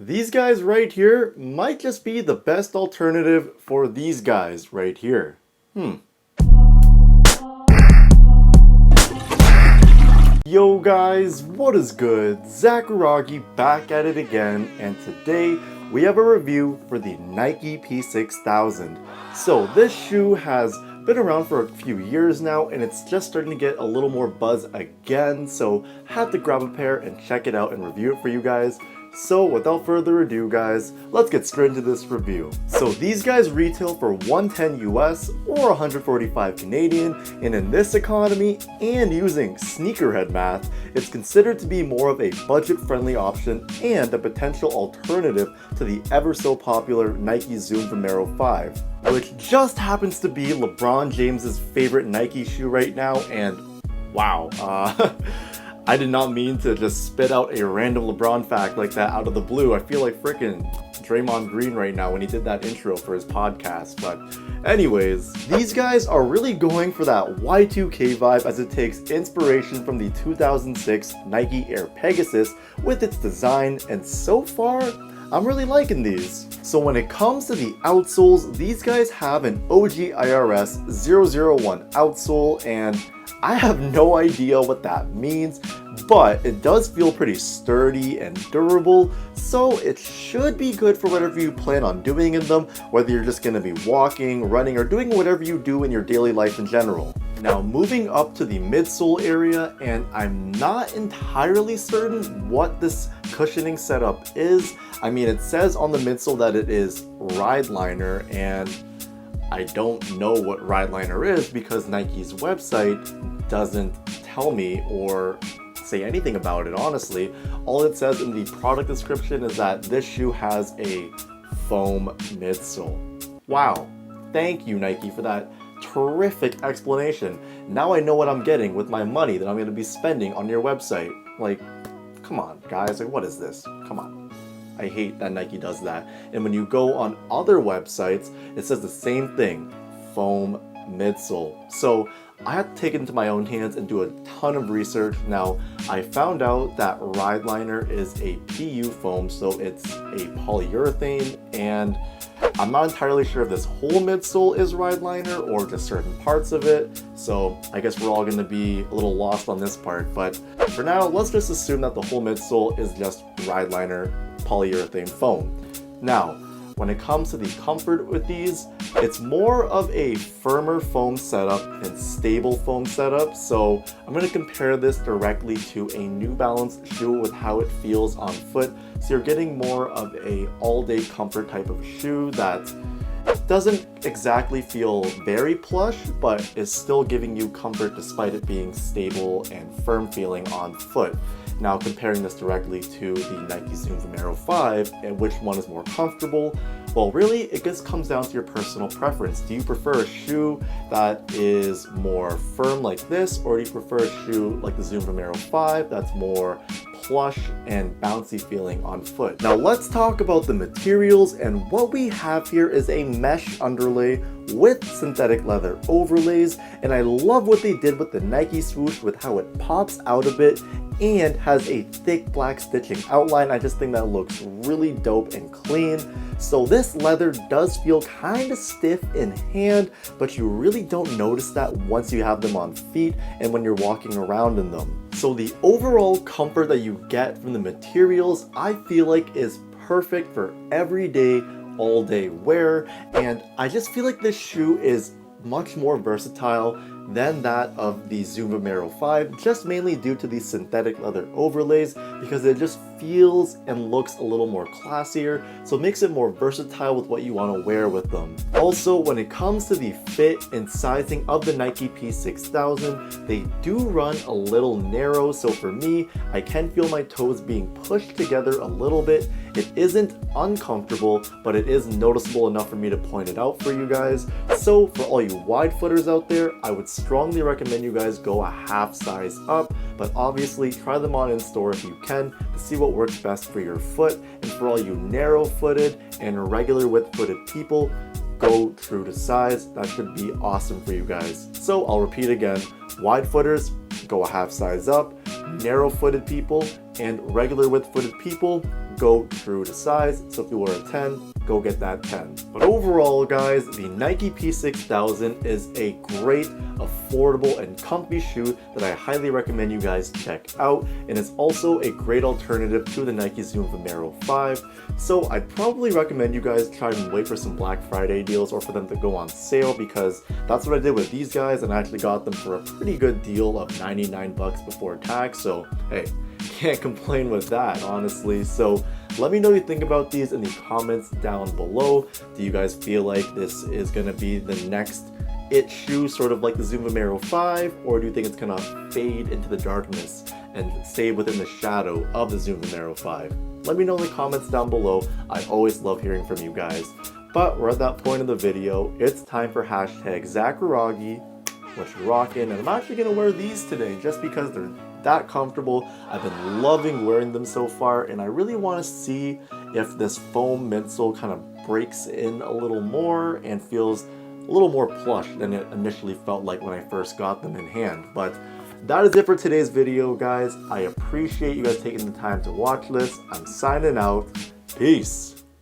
These guys right here might just be the best alternative for these guys right here. Yo guys, what is good? Zakuragi back at it again, and today we have a review for the Nike P-6000. So this shoe has been around for a few years now, and it's just starting to get a little more buzz again, so had to grab a pair and check it out and review it for you guys. So without further ado guys, let's get straight into this review. So these guys retail for $110 US or 145 Canadian, and in this economy and using sneakerhead math, it's considered to be more of a budget-friendly option and a potential alternative to the ever so popular Nike Zoom VOMERO 5, which just happens to be LeBron James's favorite Nike shoe right now, and wow, I did not mean to just spit out a random LeBron fact like that out of the blue. I feel like frickin' Draymond Green right now when he did that intro for his podcast. But anyways, these guys are really going for that Y2K vibe, as it takes inspiration from the 2006 Nike Air Pegasus with its design, and so far, I'm really liking these. So when it comes to the outsoles, these guys have an OG IRS 001 outsole, and I have no idea what that means, but it does feel pretty sturdy and durable, so it should be good for whatever you plan on doing in them, whether you're just going to be walking, running, or doing whatever you do in your daily life in general. Now moving up to the midsole area, and I'm not entirely certain what this cushioning setup is. I mean, it says on the midsole that it is ride liner, and I don't know what ride liner is because Nike's website doesn't tell me or say anything about it, honestly. All it says in the product description is that this shoe has a foam midsole. Wow, thank you Nike for that terrific explanation. Now I know what I'm getting with my money that I'm going to be spending on your website. Like, come on guys, like what is this? Come on. I hate that Nike does that. And when you go on other websites, it says the same thing, foam midsole. So I had to take it into my own hands and do a ton of research. Now, I found out that ride liner is a PU foam, so it's a polyurethane, and I'm not entirely sure if this whole midsole is ride liner or just certain parts of it, so I guess we're all going to be a little lost on this part, but for now, let's just assume that the whole midsole is just ride liner polyurethane foam. Now, when it comes to the comfort with these, it's more of a firmer foam setup and stable foam setup, so I'm going to compare this directly to a New Balance shoe with how it feels on foot. So you're getting more of a all-day comfort type of shoe that doesn't exactly feel very plush, but is still giving you comfort despite it being stable and firm feeling on foot. Now comparing this directly to the Nike Zoom VOMERO 5, and which one is more comfortable, well really it just comes down to your personal preference. Do you prefer a shoe that is more firm like this, or do you prefer a shoe like the Zoom VOMERO 5 that's more plush and bouncy feeling on foot? Now let's talk about the materials, and what we have here is a mesh underlay with synthetic leather overlays, and I love what they did with the Nike swoosh with how it pops out a bit and has a thick black stitching outline. I just think that looks really dope and clean. So this leather does feel kind of stiff in hand, but you really don't notice that once you have them on feet and when you're walking around in them. So the overall comfort that you get from the materials, I feel like is perfect for everyday, all day wear, and I just feel like this shoe is much more versatile than that of the Zoom VOMERO 5, just mainly due to the synthetic leather overlays, because it just feels and looks a little more classier, so it makes it more versatile with what you want to wear with them. Also, when it comes to the fit and sizing of the Nike P-6000, they do run a little narrow, so for me, I can feel my toes being pushed together a little bit. It isn't uncomfortable, but it is noticeable enough for me to point it out for you guys. So for all you wide footers out there, I would strongly recommend you guys go a half size up, but obviously try them on in store if you can to see what works best for your foot. And for all you narrow footed and regular width footed people, go true to size. That should be awesome for you guys. So I'll repeat again, wide footers, go a half size up, narrow footed people and regular width footed people, go true to size. So if you were a 10, go get that 10. But overall, guys, the Nike P-6000 is a great, affordable, and comfy shoe that I highly recommend you guys check out. And it's also a great alternative to the Nike Zoom VOMERO 5. So I'd probably recommend you guys try and wait for some Black Friday deals or for them to go on sale, because that's what I did with these guys, and I actually got them for a pretty good deal of 99 bucks before tax. So hey, can't complain with that, honestly. So let me know what you think about these in the comments down below. Do you guys feel like this is gonna be the next it shoe, sort of like the Zoom VOMERO 5, or do you think it's gonna fade into the darkness and stay within the shadow of the Zoom VOMERO 5? Let me know in the comments down below. I always love hearing from you guys. But we're at that point in the video. It's time for hashtag Zacharagi, what you rockin', and I'm actually gonna wear these today just because they're that comfortable. I've been loving wearing them so far, and I really want to see if this foam midsole kind of breaks in a little more and feels a little more plush than it initially felt like when I first got them in hand. But that is it for today's video, guys. I appreciate you guys taking the time to watch this. I'm signing out. Peace.